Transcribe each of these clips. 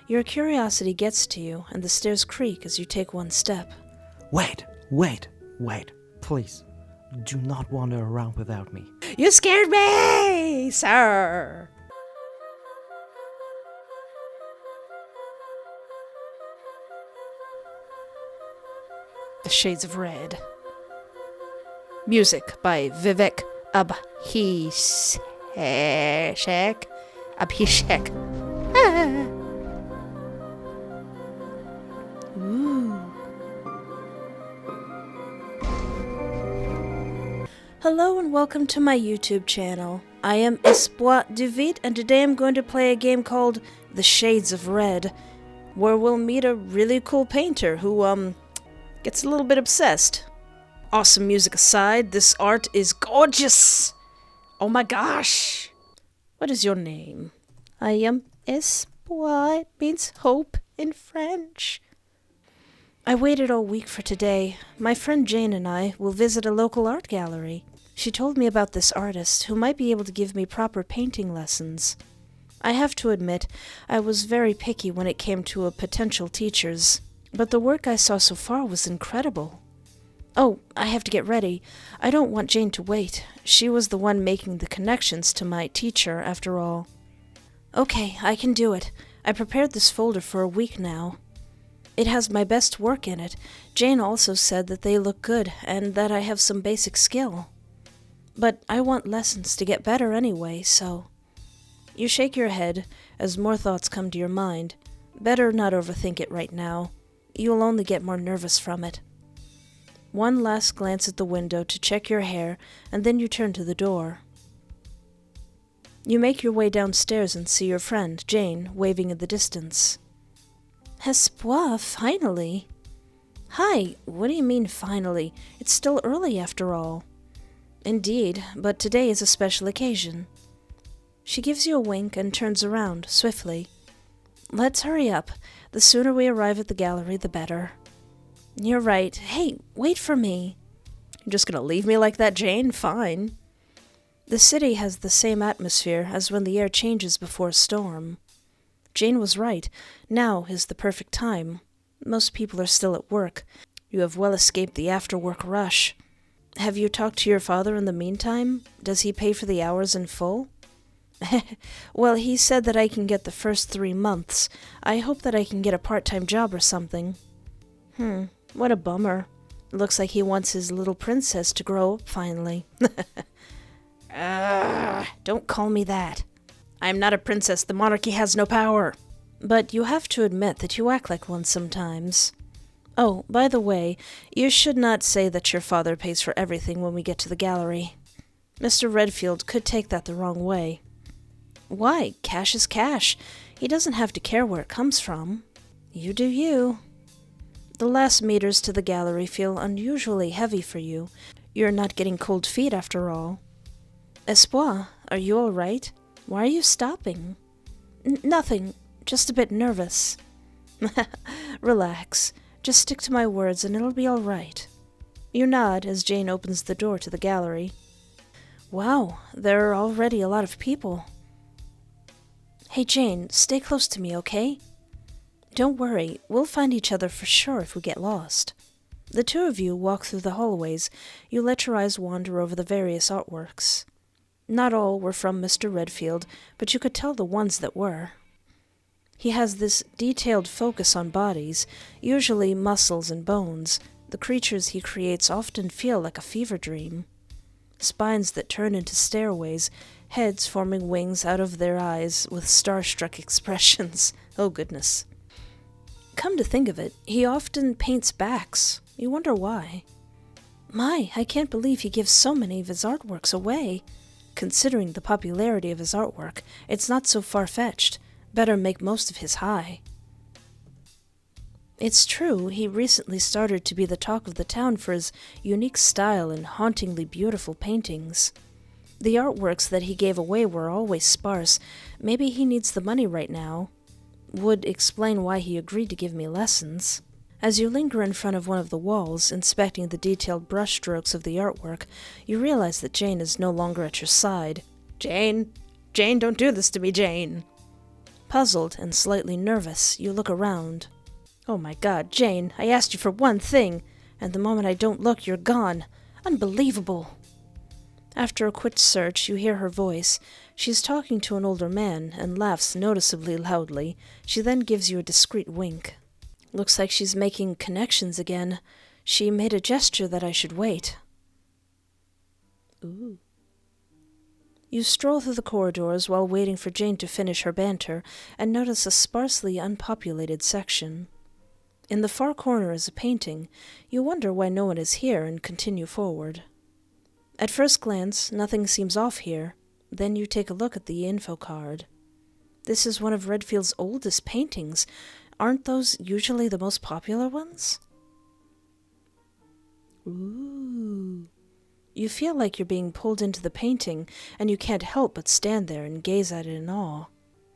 Your curiosity gets to you, and the stairs creak as you take one step. Wait. Please, do not wander around without me. You scared me, sir! The Shades of Red. Music by Vivek Abhishek. Ooh. Hello and welcome to my YouTube channel. I am Espoir Duvit, and today I'm going to play a game called The Shades of Red, where we'll meet a really cool painter who, gets a little bit obsessed. Awesome music aside, this art is gorgeous! Oh my gosh! What is your name? I am Espoir. It means hope in French. I waited all week for today. My friend Jane and I will visit a local art gallery. She told me about this artist who might be able to give me proper painting lessons. I have to admit, I was very picky when it came to potential teachers, but the work I saw so far was incredible. Oh, I have to get ready. I don't want Jane to wait. She was the one making the connections to my teacher, after all. Okay, I can do it. I prepared this folder for a week now. It has my best work in it. Jane also said that they look good and that I have some basic skill. But I want lessons to get better anyway, so... You shake your head as more thoughts come to your mind. Better not overthink it right now. You'll only get more nervous from it. One last glance at the window to check your hair, and then you turn to the door. You make your way downstairs and see your friend, Jane, waving in the distance. Espoir, finally. Hi, what do you mean finally? It's still early after all. Indeed, but today is a special occasion. She gives you a wink and turns around, swiftly. Let's hurry up. The sooner we arrive at the gallery, the better. You're right. Hey, wait for me. You're just gonna leave me like that, Jane? Fine. The city has the same atmosphere as when the air changes before a storm. Jane was right. Now is the perfect time. Most people are still at work. You have well escaped the after-work rush. Have you talked to your father in the meantime? Does he pay for the hours in full? Well, he said that I can get the first 3 months. I hope that I can get a part-time job or something. What a bummer. Looks like he wants his little princess to grow up finally. Don't call me that. I'm not a princess. The monarchy has no power. But you have to admit that you act like one sometimes. Oh, by the way, you should not say that your father pays for everything when we get to the gallery. Mr. Redfield could take that the wrong way. Why? Cash is cash. He doesn't have to care where it comes from. You do you. The last meters to the gallery feel unusually heavy for you. You're not getting cold feet after all. Espoir, are you all right? Why are you stopping? Nothing. Just a bit nervous. Relax. Just stick to my words and it'll be all right. You nod as Jane opens the door to the gallery. Wow, there are already a lot of people. Hey Jane, stay close to me, okay? Don't worry, we'll find each other for sure if we get lost. The two of you walk through the hallways. You let your eyes wander over the various artworks. Not all were from Mr. Redfield, but you could tell the ones that were. He has this detailed focus on bodies, usually muscles and bones. The creatures he creates often feel like a fever dream. Spines that turn into stairways, heads forming wings out of their eyes with starstruck expressions. Oh goodness. Come to think of it, he often paints backs. You wonder why. My, I can't believe he gives so many of his artworks away. Considering the popularity of his artwork, it's not so far-fetched. Better make most of his high. It's true, he recently started to be the talk of the town for his unique style and hauntingly beautiful paintings. The artworks that he gave away were always sparse. Maybe he needs the money right now. Would explain why he agreed to give me lessons. As you linger in front of one of the walls, inspecting the detailed brushstrokes of the artwork, you realize that Jane is no longer at your side. Jane, don't do this to me, Jane. Puzzled and slightly nervous, you look around. Oh my God, Jane, I asked you for one thing, and the moment I don't look, you're gone. Unbelievable. After a quick search, you hear her voice. She's talking to an older man and laughs noticeably loudly. She then gives you a discreet wink. Looks like she's making connections again. She made a gesture that I should wait. Ooh. You stroll through the corridors while waiting for Jane to finish her banter and notice a sparsely unpopulated section. In the far corner is a painting. You wonder why no one is here and continue forward. At first glance, nothing seems off here. Then you take a look at the info card. This is one of Redfield's oldest paintings. Aren't those usually the most popular ones? Ooh. You feel like you're being pulled into the painting, and you can't help but stand there and gaze at it in awe.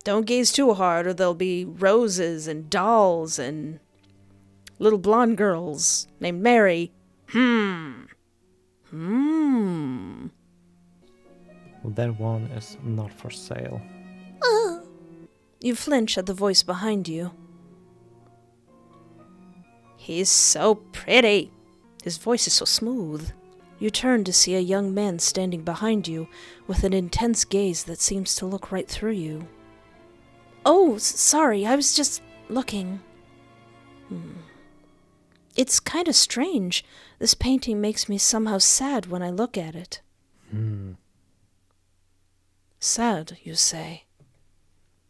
Don't gaze too hard, or there'll be roses and dolls and little blonde girls named Mary. That one is not for sale. You flinch at the voice behind you. He's so pretty. His voice is so smooth. You turn to see a young man standing behind you with an intense gaze that seems to look right through you. Oh, sorry, I was just looking. It's kind of strange. This painting makes me somehow sad when I look at it. Sad, you say?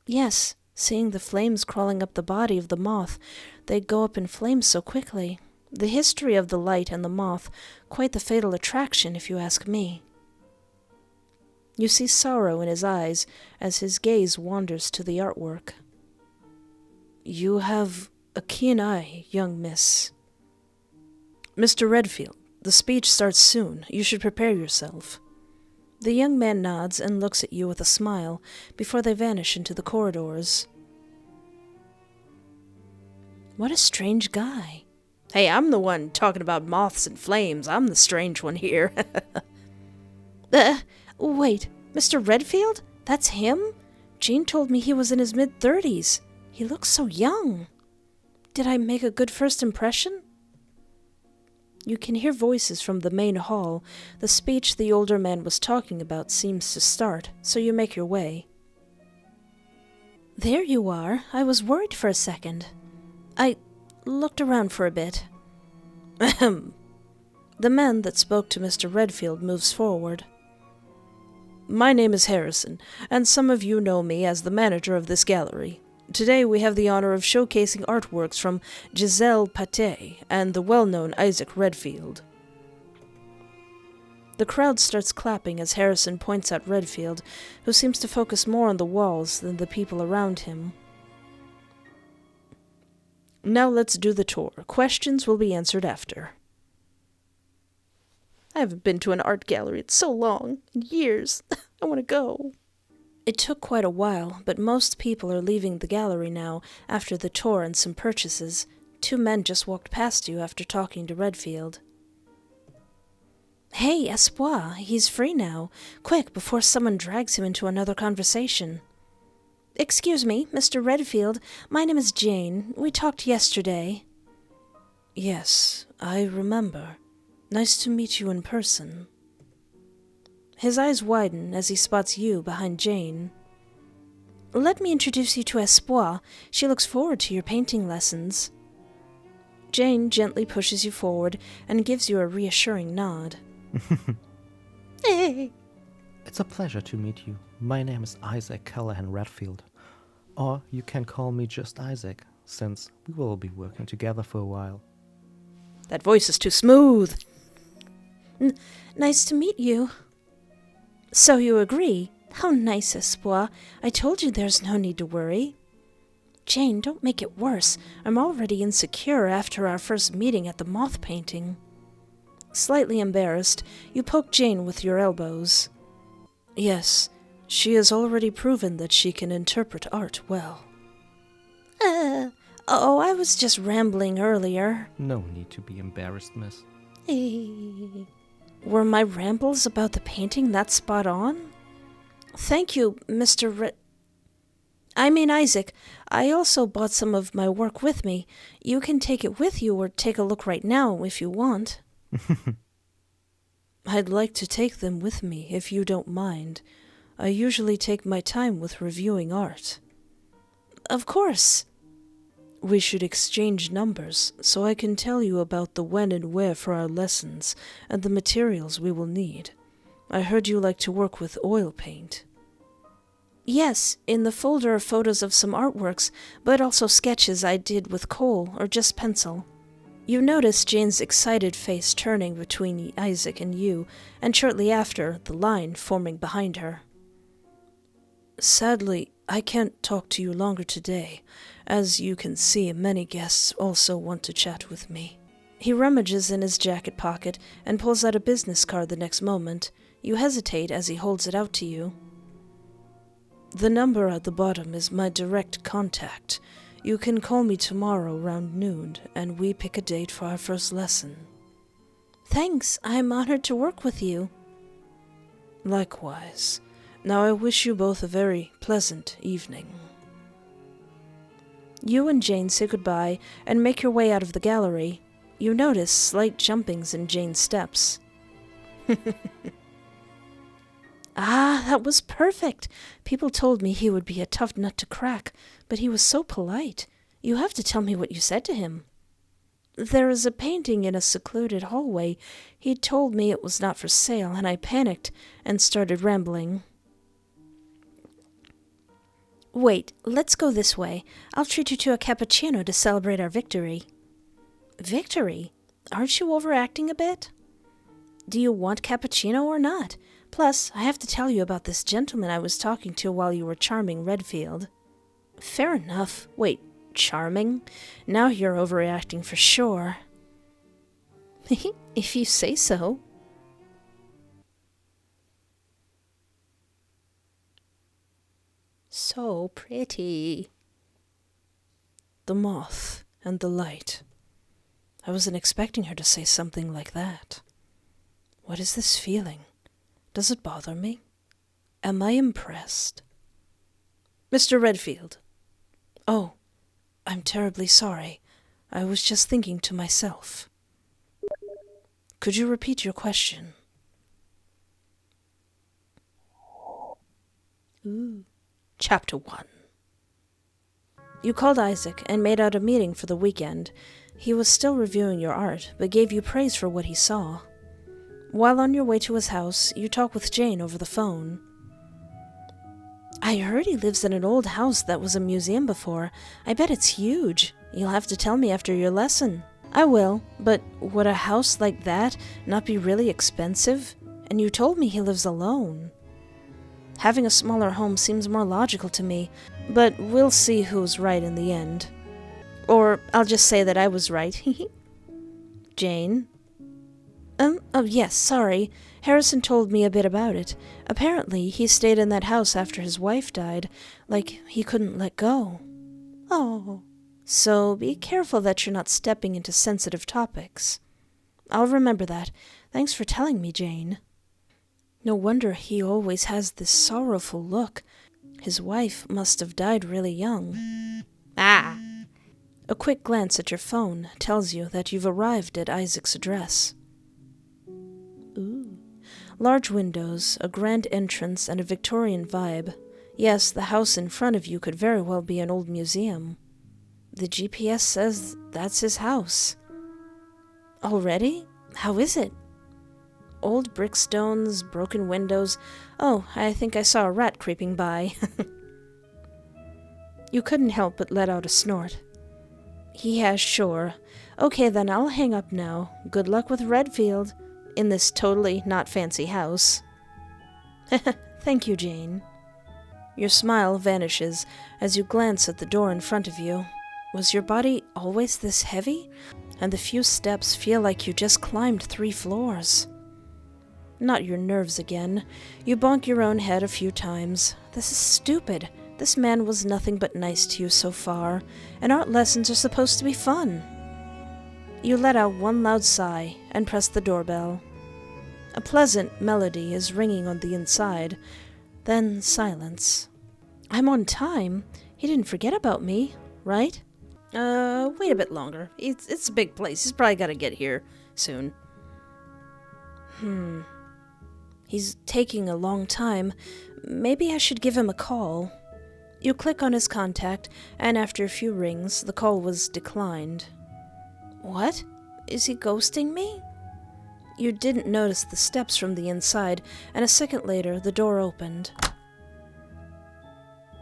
Yes, seeing the flames crawling up the body of the moth. They go up in flames so quickly. The history of the light and the moth, quite the fatal attraction, if you ask me. You see sorrow in his eyes as his gaze wanders to the artwork. You have a keen eye, young miss. Mr. Redfield, the speech starts soon. You should prepare yourself. The young man nods and looks at you with a smile before they vanish into the corridors. What a strange guy. Hey, I'm the one talking about moths and flames. I'm the strange one here. Wait, Mr. Redfield? That's him? Jean told me he was in his mid-30s. He looks so young. Did I make a good first impression? You can hear voices from the main hall. The speech the older man was talking about seems to start, so you make your way. There you are. I was worried for a second. I looked around for a bit. Ahem. The man that spoke to Mr. Redfield moves forward. My name is Harrison, and some of you know me as the manager of this gallery. Today we have the honor of showcasing artworks from Giselle Patet and the well-known Isaac Redfield. The crowd starts clapping as Harrison points at Redfield, who seems to focus more on the walls than the people around him. Now let's do the tour. Questions will be answered after. I haven't been to an art gallery in so long. In years. I want to go. It took quite a while, but most people are leaving the gallery now after the tour and some purchases. 2 men just walked past you after talking to Redfield. Hey, Espoir, he's free now. Quick, before someone drags him into another conversation. Excuse me, Mr. Redfield. My name is Jane. We talked yesterday. Yes, I remember. Nice to meet you in person. His eyes widen as he spots you behind Jane. Let me introduce you to Espoir. She looks forward to your painting lessons. Jane gently pushes you forward and gives you a reassuring nod. Hey. It's a pleasure to meet you. My name is Isaac Callahan Redfield. Or you can call me just Isaac, since we will be working together for a while. That voice is too smooth. Nice to meet you. So you agree? How nice, Espoir. I told you there's no need to worry. Jane, don't make it worse. I'm already insecure after our first meeting at the moth painting. Slightly embarrassed, you poke Jane with your elbows. Yes, she has already proven that she can interpret art well. I was just rambling earlier. No need to be embarrassed, miss. Were my rambles about the painting that spot on? Thank you, Mr. I mean, Isaac, I also bought some of my work with me. You can take it with you or take a look right now if you want. I'd like to take them with me, if you don't mind. I usually take my time with reviewing art. Of course. We should exchange numbers, so I can tell you about the when and where for our lessons, and the materials we will need. I heard you like to work with oil paint. Yes, in the folder are photos of some artworks, but also sketches I did with coal or just pencil. You notice Jane's excited face turning between Isaac and you, and shortly after, the line forming behind her. Sadly, I can't talk to you longer today. As you can see, many guests also want to chat with me. He rummages in his jacket pocket and pulls out a business card the next moment. You hesitate as he holds it out to you. The number at the bottom is my direct contact. You can call me tomorrow around noon, and we pick a date for our first lesson. Thanks, I'm honored to work with you. Likewise. Now I wish you both a very pleasant evening. You and Jane say goodbye and make your way out of the gallery. You notice slight jumpings in Jane's steps. Ah, that was perfect. People told me he would be a tough nut to crack, but he was so polite. You have to tell me what you said to him. There is a painting in a secluded hallway. He told me it was not for sale, and I panicked and started rambling. Wait, let's go this way. I'll treat you to a cappuccino to celebrate our victory. Victory? Aren't you overacting a bit? Do you want cappuccino or not? Plus, I have to tell you about this gentleman I was talking to while you were charming Redfield. Fair enough. Wait, charming? Now you're overreacting for sure. If you say so. So pretty. The moth and the light. I wasn't expecting her to say something like that. What is this feeling? Does it bother me? Am I impressed? Mr. Redfield. Oh, I'm terribly sorry. I was just thinking to myself. Could you repeat your question? Ooh. Chapter 1. You called Isaac and made out a meeting for the weekend. He was still reviewing your art, but gave you praise for what he saw. While on your way to his house, you talk with Jane over the phone. I heard he lives in an old house that was a museum before. I bet it's huge. You'll have to tell me after your lesson. I will, but would a house like that not be really expensive? And you told me he lives alone. Having a smaller home seems more logical to me, but we'll see who's right in the end. Or I'll just say that I was right. Jane? Oh yes, sorry. Harrison told me a bit about it. Apparently, he stayed in that house after his wife died, like he couldn't let go. Oh. So be careful that you're not stepping into sensitive topics. I'll remember that. Thanks for telling me, Jane. No wonder he always has this sorrowful look. His wife must have died really young. Ah! A quick glance at your phone tells you that you've arrived at Isaac's address. Ooh. Large windows, a grand entrance, and a Victorian vibe. Yes, the house in front of you could very well be an old museum. The GPS says that's his house. Already? How is it? Old brickstones, broken windows. Oh, I think I saw a rat creeping by. You couldn't help but let out a snort. He has, sure. Okay, then I'll hang up now. Good luck with Redfield. In this totally not fancy house. Thank you, Jane. Your smile vanishes as you glance at the door in front of you. Was your body always this heavy? And the few steps feel like you just climbed 3 floors. Not your nerves again. You bonk your own head a few times. This is stupid. This man was nothing but nice to you so far, and art lessons are supposed to be fun. You let out one loud sigh and press the doorbell. A pleasant melody is ringing on the inside, then silence. I'm on time. He didn't forget about me, right? Wait a bit longer. It's a big place. He's probably gotta get here soon. He's taking a long time. Maybe I should give him a call. You click on his contact, and after a few rings, the call was declined. What? Is he ghosting me? You didn't notice the steps from the inside, and a second later, the door opened.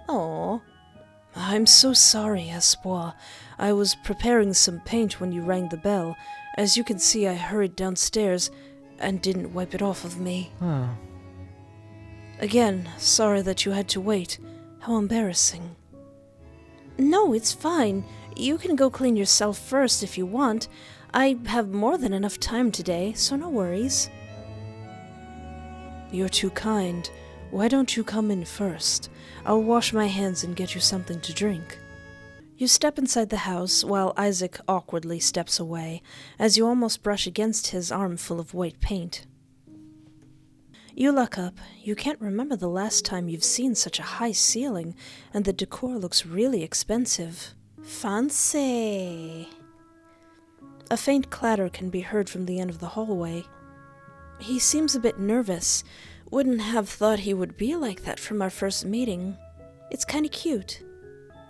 Aww. I'm so sorry, Espoir. I was preparing some paint when you rang the bell. As you can see, I hurried downstairs and didn't wipe it off of me. Oh. Again, sorry that you had to wait. How embarrassing. No, it's fine. You can go clean yourself first if you want. I have more than enough time today, so no worries. You're too kind. Why don't you come in first? I'll wash my hands and get you something to drink. You step inside the house while Isaac awkwardly steps away, as you almost brush against his arm full of white paint. You look up. You can't remember the last time you've seen such a high ceiling, and the decor looks really expensive. Fancy! A faint clatter can be heard from the end of the hallway. He seems a bit nervous. Wouldn't have thought he would be like that from our first meeting. It's kinda cute.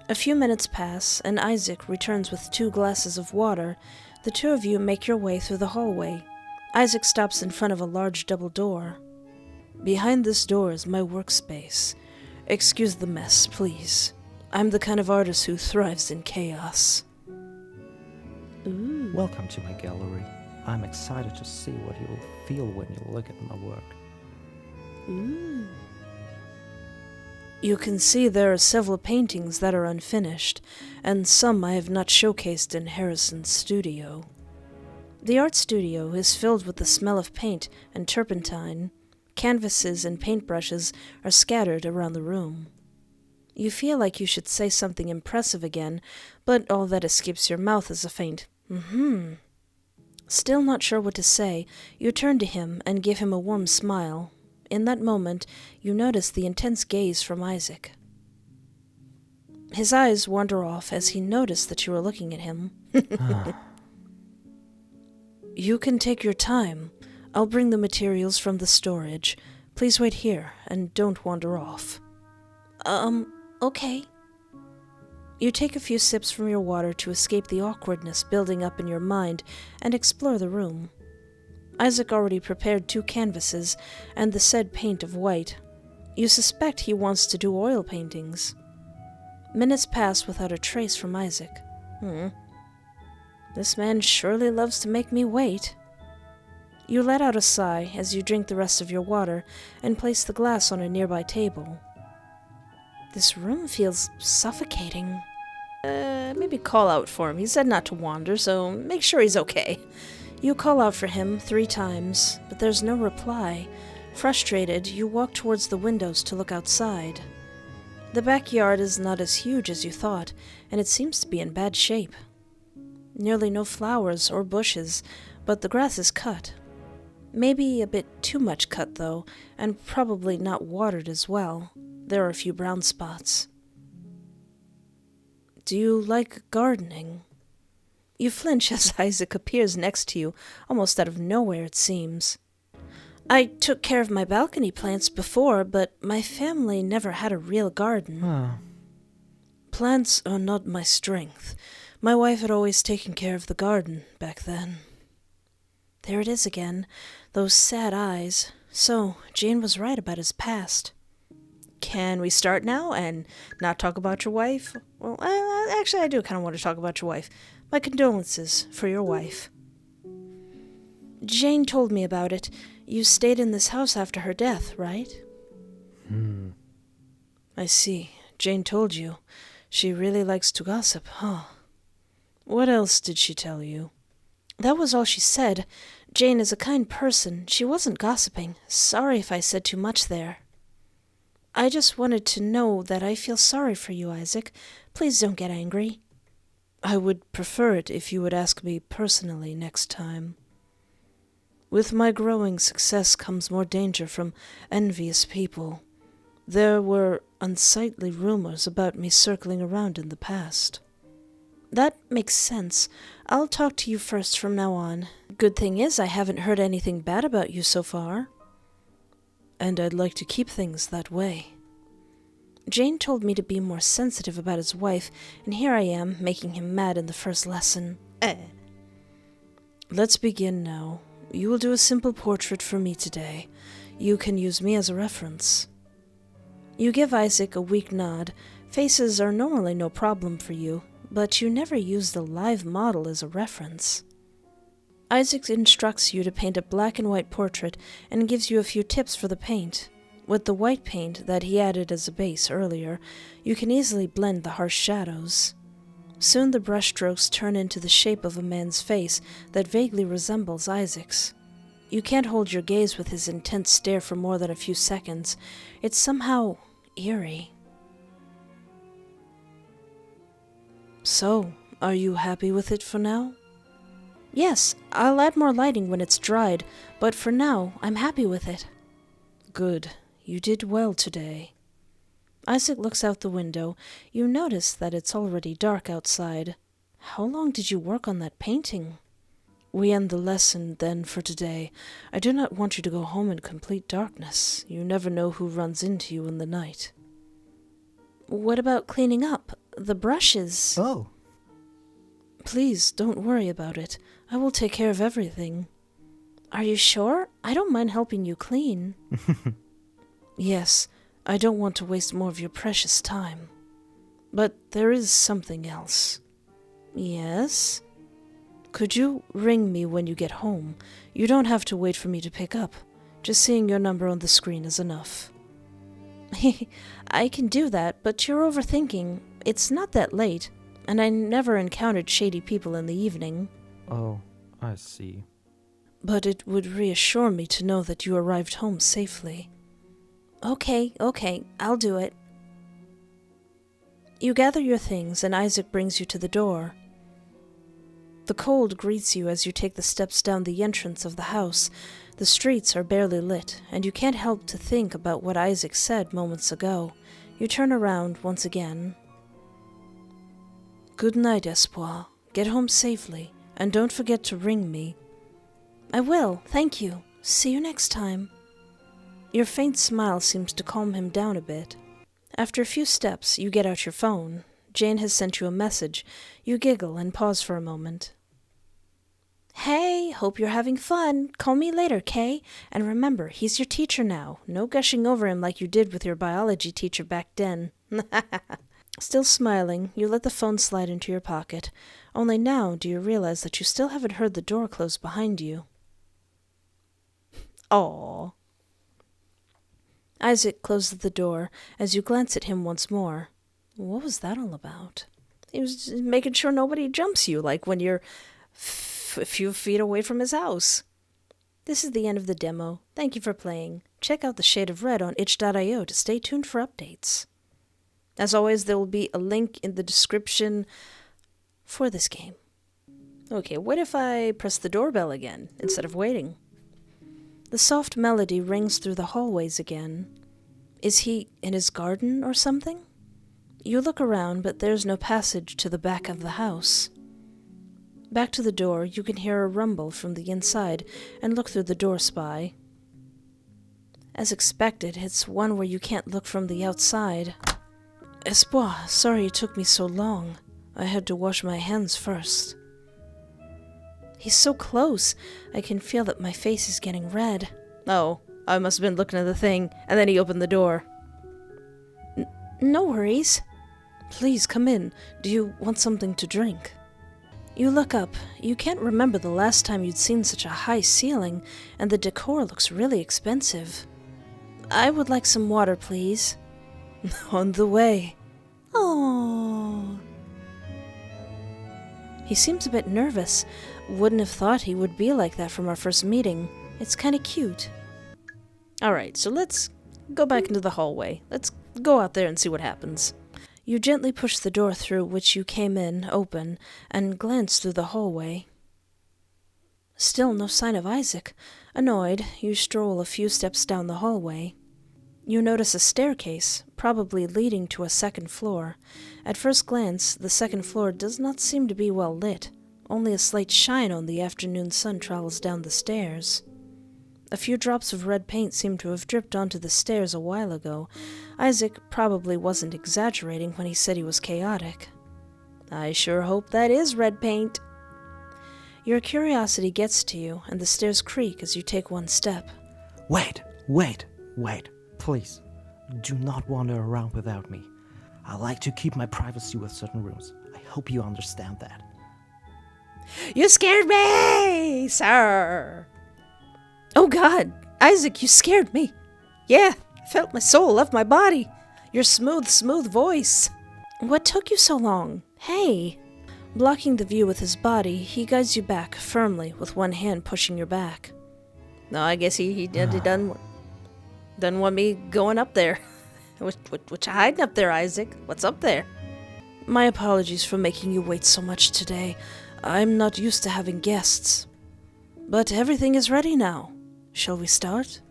A few minutes pass, and Isaac returns with 2 glasses of water. The two of you make your way through the hallway. Isaac stops in front of a large double door. Behind this door is my workspace. Excuse the mess, please. I'm the kind of artist who thrives in chaos. Ooh. Welcome to my gallery. I'm excited to see what you'll feel when you look at my work. Ooh. You can see there are several paintings that are unfinished, and some I have not showcased in Harrison's studio. The art studio is filled with the smell of paint and turpentine. Canvases and paintbrushes are scattered around the room. You feel like you should say something impressive again, but all that escapes your mouth is a faint, Still not sure what to say, you turn to him and give him a warm smile. In that moment, you notice the intense gaze from Isaac. His eyes wander off as he noticed that you were looking at him. You can take your time. I'll bring the materials from the storage. Please wait here, and don't wander off. Okay. You take a few sips from your water to escape the awkwardness building up in your mind and explore the room. Isaac already prepared 2 canvases and the said paint of white. You suspect he wants to do oil paintings. Minutes pass without a trace from Isaac. This man surely loves to make me wait. You let out a sigh as you drink the rest of your water and place the glass on a nearby table. This room feels suffocating. Maybe call out for him. He said not to wander, so make sure he's okay. You call out for him 3 times, but there's no reply. Frustrated, you walk towards the windows to look outside. The backyard is not as huge as you thought, and it seems to be in bad shape. Nearly no flowers or bushes, but the grass is cut. Maybe a bit too much cut, though, and probably not watered as well. There are a few brown spots. Do you like gardening? You flinch as Isaac appears next to you, almost out of nowhere it seems. I took care of my balcony plants before, but my family never had a real garden. Plants are not my strength. My wife had always taken care of the garden back then. There it is again, those sad eyes. So, Jane was right about his past. Can we start now and not talk about your wife? Well, actually, I do kind of want to talk about your wife. My condolences for your wife. Jane told me about it. You stayed in this house after her death, right? I see. Jane told you. She really likes to gossip, huh? What else did she tell you? That was all she said. Jane is a kind person. She wasn't gossiping. Sorry if I said too much there. I just wanted to know that I feel sorry for you, Isaac. Please don't get angry. I would prefer it if you would ask me personally next time. With my growing success comes more danger from envious people. There were unsightly rumors about me circling around in the past. That makes sense. I'll talk to you first from now on. Good thing is I haven't heard anything bad about you so far. And I'd like to keep things that way. Jane told me to be more sensitive about his wife, and here I am, making him mad in the first lesson. Let's begin now. You will do a simple portrait for me today. You can use me as a reference. You give Isaac a weak nod. Faces are normally no problem for you, but you never use the live model as a reference. Isaac instructs you to paint a black and white portrait and gives you a few tips for the paint. With the white paint that he added as a base earlier, you can easily blend the harsh shadows. Soon the brushstrokes turn into the shape of a man's face that vaguely resembles Isaac's. You can't hold your gaze with his intense stare for more than a few seconds. It's somehow eerie. So, are you happy with it for now? Yes, I'll add more lighting when it's dried, but for now, I'm happy with it. Good. You did well today. Isaac looks out the window. You notice that it's already dark outside. How long did you work on that painting? We end the lesson, then, for today. I do not want you to go home in complete darkness. You never know who runs into you in the night. What about cleaning up? The brushes. Oh. Please, don't worry about it. I will take care of everything. Are you sure? I don't mind helping you clean. Yes, I don't want to waste more of your precious time. But there is something else. Yes? Could you ring me when you get home? You don't have to wait for me to pick up. Just seeing your number on the screen is enough. I can do that, but you're overthinking. It's not that late, and I never encountered shady people in the evening. Oh, I see. But it would reassure me to know that you arrived home safely. Okay, I'll do it. You gather your things, and Isaac brings you to the door. The cold greets you as you take the steps down the entrance of the house. The streets are barely lit, and you can't help to think about what Isaac said moments ago. You turn around once again. Good night, Espoir. Get home safely, and don't forget to ring me. I will, thank you. See you next time. Your faint smile seems to calm him down a bit. After a few steps, you get out your phone. Jane has sent you a message. You giggle and pause for a moment. Hey, hope you're having fun. Call me later, Kay. And remember, he's your teacher now. No gushing over him like you did with your biology teacher back then. Still smiling, you let the phone slide into your pocket. Only now do you realize that you still haven't heard the door close behind you. Aww. Isaac closes the door as you glance at him once more. What was that all about? He was just making sure nobody jumps you, like when you're a few feet away from his house. This is the end of the demo. Thank you for playing. Check out the Shade of Red on itch.io to stay tuned for updates. As always, there will be a link in the description for this game. Okay, what if I press the doorbell again instead of waiting? The soft melody rings through the hallways again. Is he in his garden or something? You look around, but there's no passage to the back of the house. Back to the door, you can hear a rumble from the inside and look through the door spy. As expected, it's one where you can't look from the outside. Espoir, sorry it took me so long. I had to wash my hands first. He's so close. I can feel that my face is getting red. Oh, I must have been looking at the thing, and then he opened the door. No worries. Please, come in. Do you want something to drink? You look up. You can't remember the last time you'd seen such a high ceiling, and the decor looks really expensive. I would like some water, please. On the way. Aww. He seems a bit nervous. Wouldn't have thought he would be like that from our first meeting. It's kinda cute. Alright, so let's go back into the hallway. Let's go out there and see what happens. You gently push the door through which you came in open and glance through the hallway. Still no sign of Isaac. Annoyed, you stroll a few steps down the hallway. You notice a staircase, probably leading to a second floor. At first glance, the second floor does not seem to be well lit. Only a slight shine on the afternoon sun travels down the stairs. A few drops of red paint seem to have dripped onto the stairs a while ago. Isaac probably wasn't exaggerating when he said he was chaotic. I sure hope that is red paint. Your curiosity gets to you, and the stairs creak as you take one step. Wait. Please, do not wander around without me. I like to keep my privacy with certain rooms. I hope you understand that. You scared me, sir! Oh God, Isaac, you scared me. Yeah, I felt my soul left my body. Your smooth voice. What took you so long? Hey! Blocking the view with his body, he guides you back firmly with one hand pushing your back. No, I guess he done want me going up there. What you hiding up there, Isaac? What's up there? My apologies for making you wait so much today. I'm not used to having guests. But everything is ready now. Shall we start?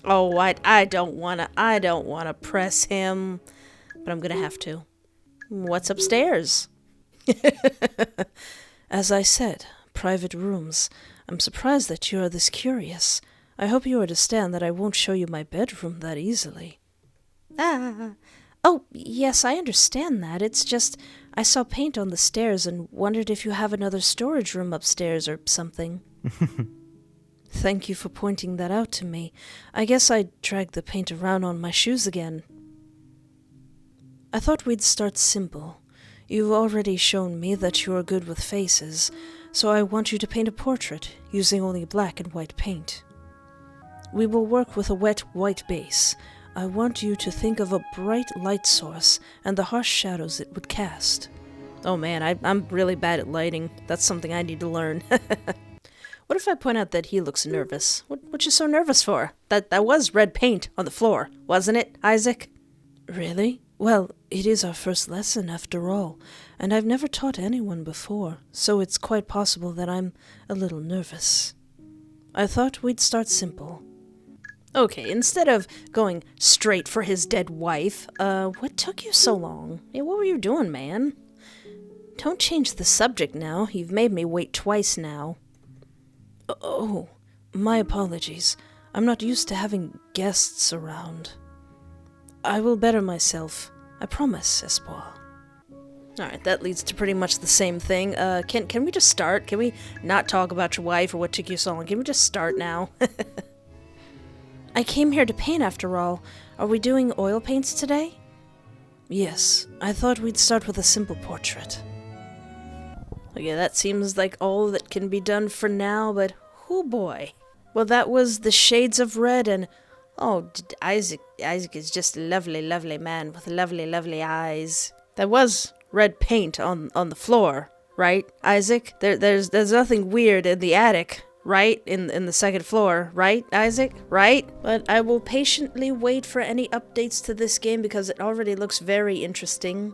Oh, I don't wanna press him, but I'm gonna have to. What's upstairs? As I said, private rooms. I'm surprised that you are this curious. I hope you understand that I won't show you my bedroom that easily. Oh, yes, I understand that. It's just, I saw paint on the stairs and wondered if you have another storage room upstairs or something. Thank you for pointing that out to me. I guess I dragged the paint around on my shoes again. I thought we'd start simple. You've already shown me that you are good with faces, so I want you to paint a portrait using only black and white paint. We will work with a wet white base. I want you to think of a bright light source and the harsh shadows it would cast. Oh man, I'm really bad at lighting. That's something I need to learn. What if I point out that he looks nervous? What you so nervous for? That was red paint on the floor, wasn't it, Isaac? Really? Well, it is our first lesson after all, and I've never taught anyone before, so it's quite possible that I'm a little nervous. I thought we'd start simple. Okay, instead of going straight for his dead wife, what took you so long? Hey, what were you doing, man? Don't change the subject now. You've made me wait twice now. Oh, my apologies. I'm not used to having guests around. I will better myself. I promise, Espoir. Alright, that leads to pretty much the same thing. Can we just start? Can we not talk about your wife or what took you so long? Can we just start now? I came here to paint after all. Are we doing oil paints today? Yes, I thought we'd start with a simple portrait. Okay, that seems like all that can be done for now, but oh boy. Well, that was the shades of red, and oh, Isaac is just a lovely, lovely man with lovely, lovely eyes. That was red paint on the floor, right, Isaac? There's nothing weird in the attic, right? In the second floor, right, Isaac? Right? But I will patiently wait for any updates to this game because it already looks very interesting.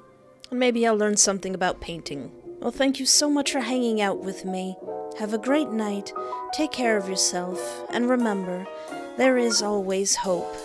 And maybe I'll learn something about painting. Well, thank you so much for hanging out with me. Have a great night, take care of yourself, and remember, there is always hope.